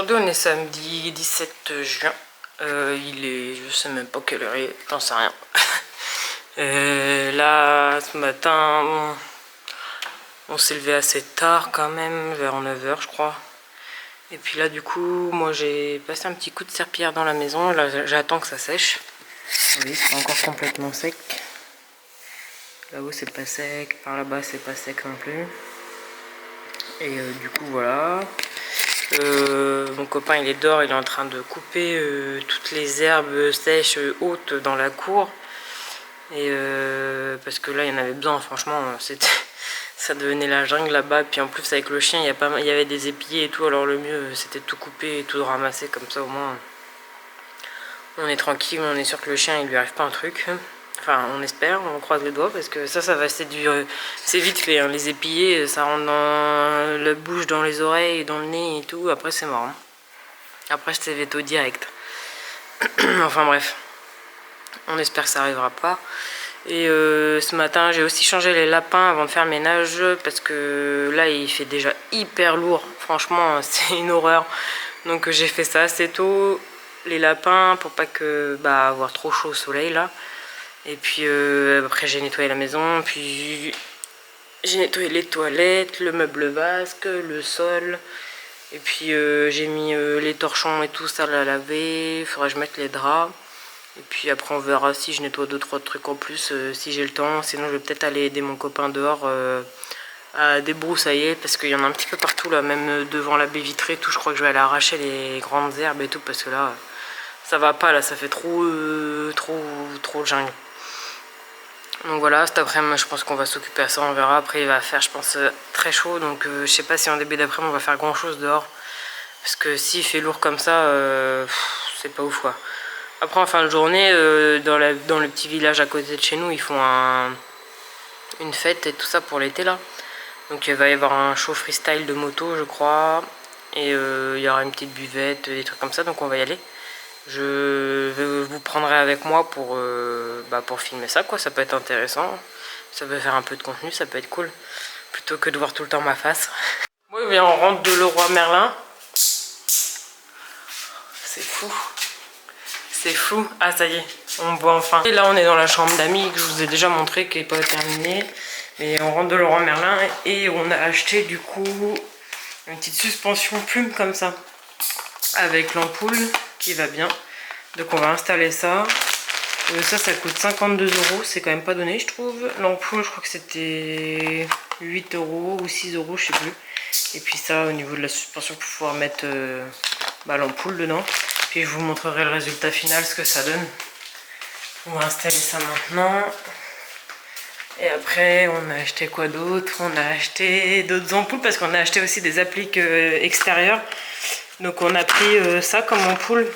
aujourd'hui on est samedi 17 juin. Il est, je sais même pas quelle heure il est, j'en sais rien. Là, ce matin, on s'est levé assez tard quand même, vers 9 h je crois. Et puis là, du coup, moi j'ai passé un petit coup de serpillière dans la maison. Là, j'attends que ça sèche. Vous voyez, c'est pas encore complètement sec. Là-haut, c'est pas sec. Par là-bas, c'est pas sec non plus. Et du coup, voilà. Mon copain, il est dehors. Il est en train de couper toutes les herbes sèches hautes dans la cour. Et parce que là, il y en avait besoin. Franchement, c'était... ça devenait la jungle là-bas. Puis en plus, avec le chien, il y avait des épillés et tout. Alors le mieux, c'était de tout couper et tout de ramasser. Comme ça, au moins, on est tranquille. On est sûr que le chien, il lui arrive pas un truc. Enfin, on espère, on croise les doigts. Parce que ça va c'est vite fait. Hein. Les épillés, ça rentre dans la bouche, dans les oreilles, dans le nez et tout. Après, c'est mort. Hein. Après, c'est veto direct. Enfin, bref. On espère que ça arrivera pas. Et ce matin, j'ai aussi changé les lapins avant de faire le ménage parce que là, il fait déjà hyper lourd. Franchement, c'est une horreur. Donc j'ai fait ça assez tôt, les lapins, pour pas que avoir trop chaud au soleil là. Et puis après, j'ai nettoyé la maison, puis j'ai nettoyé les toilettes, le meuble vasque, le sol. Et puis j'ai mis les torchons et tout ça à laver. Il faudra que je mette les draps. Et puis après on verra si je nettoie 2-3 trucs en plus si j'ai le temps. Sinon je vais peut-être aller aider mon copain dehors à débroussailler parce qu'il y en a un petit peu partout là, même devant la baie vitrée et tout. Je crois que je vais aller arracher les grandes herbes et tout parce que là ça va pas, là ça fait trop jungle. Donc voilà, cet après-midi je pense qu'on va s'occuper à ça, on verra. Après il va faire je pense très chaud, donc je sais pas si en début d'après-midi on va faire grand chose dehors. Parce que s'il fait lourd comme ça, c'est pas ouf quoi. Après en fin de journée, dans le petit village à côté de chez nous, ils font une fête et tout ça pour l'été là. Donc il va y avoir un show freestyle de moto je crois. Et il y aura une petite buvette, des trucs comme ça, donc on va y aller. Je vous prendrai avec moi pour filmer ça quoi, ça peut être intéressant. Ça peut faire un peu de contenu, ça peut être cool. Plutôt que de voir tout le temps ma face. Oui, bien on rentre de Leroy Merlin. C'est fou. C'est fou. Ah ça y est, on boit enfin. Et là on est dans la chambre d'amis que je vous ai déjà montré, qui n'est pas terminée. Mais on rentre de Leroy Merlin et on a acheté du coup une petite suspension plume comme ça. Avec l'ampoule qui va bien. Donc on va installer ça. Ça coûte 52 €, c'est quand même pas donné je trouve. L'ampoule je crois que c'était 8 € ou 6 €, je sais plus. Et puis ça au niveau de la suspension pour pouvoir mettre l'ampoule dedans. Puis je vous montrerai le résultat final, ce que ça donne. On va installer ça maintenant. Et après on a acheté quoi d'autre? On a acheté d'autres ampoules parce qu'on a acheté aussi des appliques extérieures. Donc on a pris ça comme ampoule.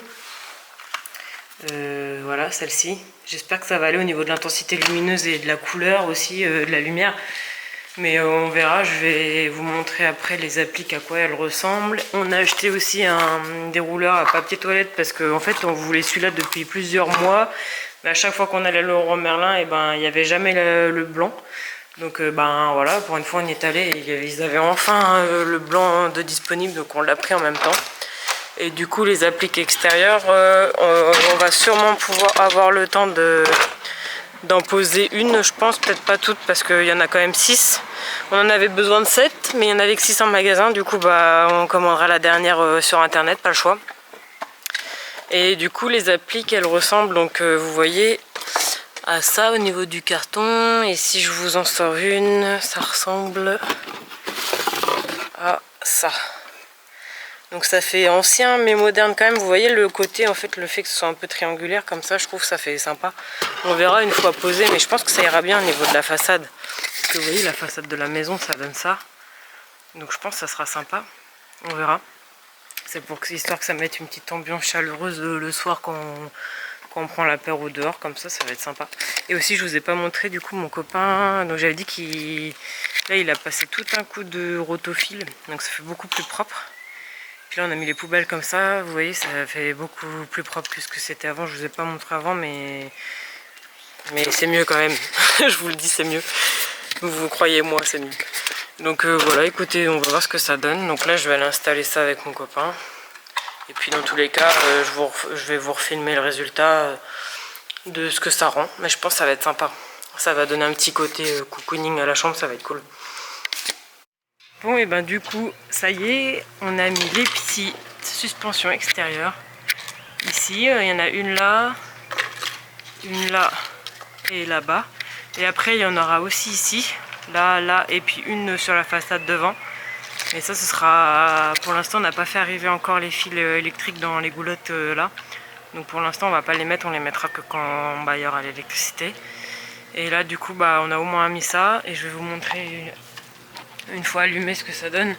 Voilà, celle-ci. J'espère que ça va aller au niveau de l'intensité lumineuse et de la couleur aussi, de la lumière. Mais on verra, je vais vous montrer après les appliques à quoi elles ressemblent. On a acheté aussi un dérouleur à papier toilette parce qu'en fait on voulait celui-là depuis plusieurs mois. Mais à chaque fois qu'on allait à Leroy Merlin, et il n'y avait jamais le blanc. Donc voilà, pour une fois on y est allé et ils avaient enfin le blanc de disponible, donc on l'a pris en même temps. Et du coup les appliques extérieures, on va sûrement pouvoir avoir le temps d'en poser une, je pense, peut-être pas toutes parce qu'il y en a quand même 6. On en avait besoin de 7, mais il y en avait que 6 en magasin, du coup on commandera la dernière sur internet, pas le choix. Et du coup les appliques elles ressemblent, donc vous voyez, à ça au niveau du carton. Et si je vous en sors une, ça ressemble à ça. Donc ça fait ancien mais moderne quand même. Vous voyez le côté, en fait, le fait que ce soit un peu triangulaire comme ça, je trouve que ça fait sympa. On verra une fois posé, mais je pense que ça ira bien au niveau de la façade. Parce que vous voyez la façade de la maison, ça donne ça. Donc je pense que ça sera sympa. On verra. C'est histoire que ça mette une petite ambiance chaleureuse le soir quand on prend l'apéro dehors, comme ça va être sympa. Et aussi je vous ai pas montré du coup mon copain, donc j'avais dit il a passé tout un coup de rotofil, donc ça fait beaucoup plus propre. Puis là on a mis les poubelles comme ça, vous voyez, ça fait beaucoup plus propre que ce que c'était avant. Je vous ai pas montré avant, mais c'est mieux quand même. Je vous le dis, c'est mieux. Vous croyez moi, c'est mieux. Donc voilà, écoutez, on va voir ce que ça donne. Donc là je vais aller installer ça avec mon copain. Et puis dans tous les cas, je vais vous refilmer le résultat de ce que ça rend. Mais je pense que ça va être sympa. Ça va donner un petit côté cocooning à la chambre, ça va être cool. Bon et ben du coup, ça y est, on a mis les petites suspensions extérieures. Ici, il y en a une là et là-bas. Et après, il y en aura aussi ici, là, et puis une sur la façade devant. Mais ça, ce sera... Pour l'instant, on n'a pas fait arriver encore les fils électriques dans les goulottes là. Donc pour l'instant, on va pas les mettre, on les mettra que quand il y aura l'électricité. Et là, du coup, on a au moins mis ça. Et je vais vous montrer une fois allumé ce que ça donne.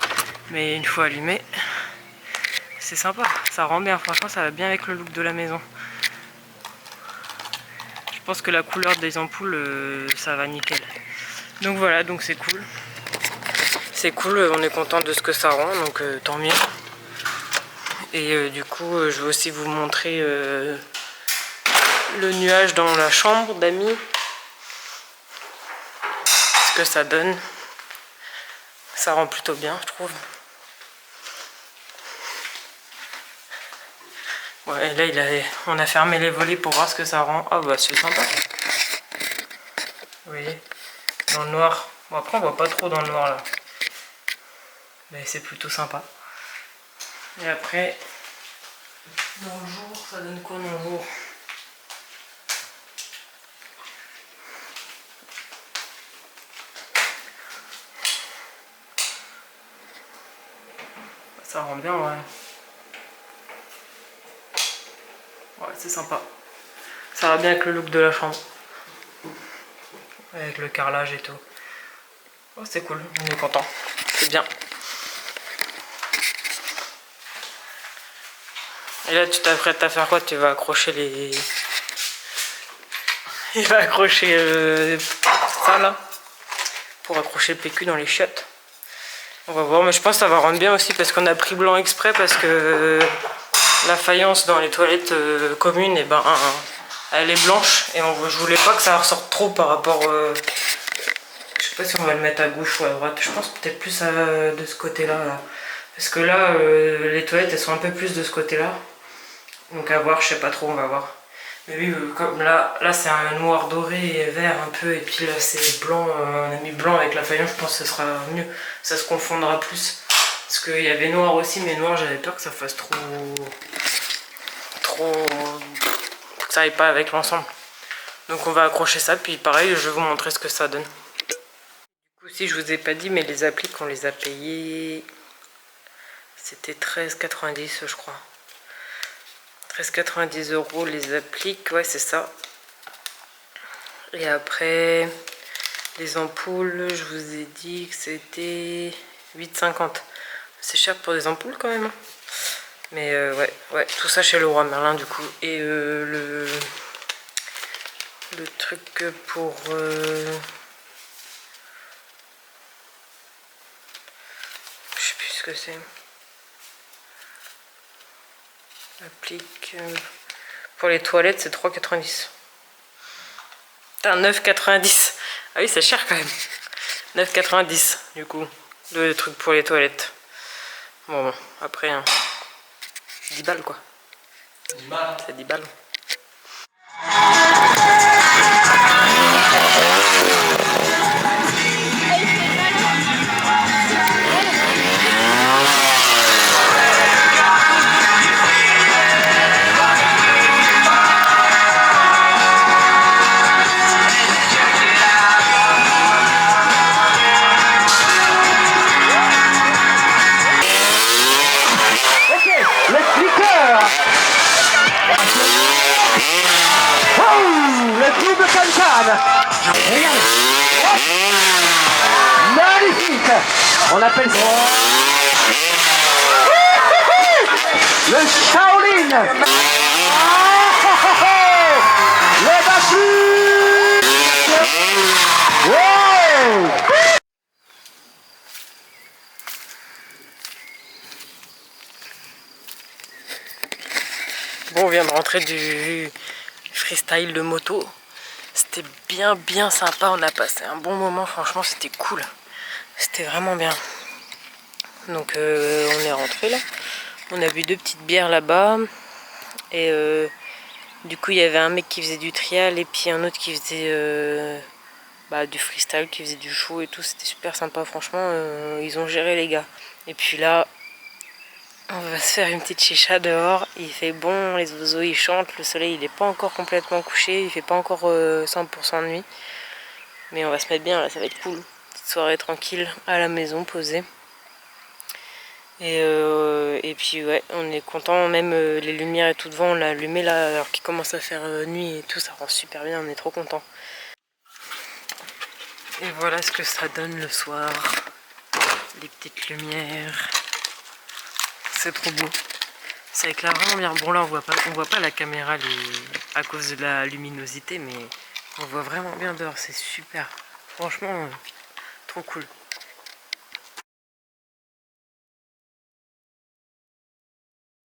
Mais une fois allumé, c'est sympa. Ça rend bien, franchement, ça va bien avec le look de la maison. Je pense que la couleur des ampoules, ça va nickel. Donc voilà, donc c'est cool. C'est cool, on est content de ce que ça rend, donc tant mieux. Et du coup, je vais aussi vous montrer le nuage dans la chambre d'amis. Ce que ça donne. Ça rend plutôt bien, je trouve. Ouais, là, on a fermé les volets pour voir ce que ça rend. Ah bah c'est sympa. Vous voyez, dans le noir. Bon après on voit pas trop dans le noir là. Mais c'est plutôt sympa. Et après, dans le jour, ça donne quoi dans le jour? Ça rend bien, ouais. Ouais, c'est sympa. Ça va bien avec le look de la chambre. Avec le carrelage et tout. Oh, c'est cool, on est content. C'est bien. Et là, tu t'apprêtes à faire quoi? Tu vas accrocher les... Il va accrocher ça là. Pour accrocher le PQ dans les chiottes. On va voir, mais je pense que ça va rendre bien aussi parce qu'on a pris blanc exprès parce que la faïence dans les toilettes communes, et ben, elle est blanche et je voulais pas que ça ressorte trop par rapport... je sais pas si on va le mettre à gauche ou à droite. Je pense peut-être plus de ce côté-là. Là. Parce que là, les toilettes, elles sont un peu plus de ce côté-là. Donc à voir, je sais pas trop, on va voir. Mais oui, comme là c'est un noir doré et vert un peu, et puis là c'est blanc, on a mis blanc avec la faïence, je pense que ce sera mieux. Ça se confondra plus. Parce qu'il y avait noir aussi, mais noir j'avais peur que ça fasse trop... que ça aille pas avec l'ensemble. Donc on va accrocher ça, puis pareil, je vais vous montrer ce que ça donne. Du coup, si je vous ai pas dit, mais les appliques, on les a payés... C'était 13,90 je crois. 13,90 € les appliques, ouais c'est ça. Et après, les ampoules, je vous ai dit que c'était 8,50. C'est cher pour des ampoules quand même. Hein. Mais ouais, tout ça chez Leroy Merlin du coup. Et le truc pour... je sais plus ce que c'est. Applique... pour les toilettes, c'est 3,90. Putain, 9,90. Ah oui, c'est cher quand même. 9,90 du coup. Le truc pour les toilettes. Bon, après, hein, 10 balles quoi. 10 balles. C'est 10 balles. Magnifique. On appelle ça le Shaolin. Le bassin. Wow. Bon, on vient de rentrer du freestyle de moto. C'était bien sympa, on a passé un bon moment, franchement c'était cool. C'était vraiment bien. Donc on est rentré là. On a bu 2 petites bières là-bas. Et du coup, il y avait un mec qui faisait du trial et puis un autre qui faisait du freestyle, qui faisait du show et tout. C'était super sympa, franchement. Ils ont géré les gars. Et puis là, on va se faire une petite chicha dehors. Il fait bon, les oiseaux ils chantent. Le soleil il n'est pas encore complètement couché. Il fait pas encore 100% de nuit. Mais on va se mettre bien là, ça va être cool. Petite soirée tranquille à la maison, posée. Et puis ouais, on est content, même les lumières et tout devant, on l'a allumé là alors qu'il commence à faire nuit et tout, ça rend super bien, on est trop content. Et voilà ce que ça donne le soir, les petites lumières, c'est trop beau. Ça éclaire vraiment bien. Bon là on voit pas la caméra à cause de la luminosité, mais on voit vraiment bien dehors, c'est super. Franchement, trop cool.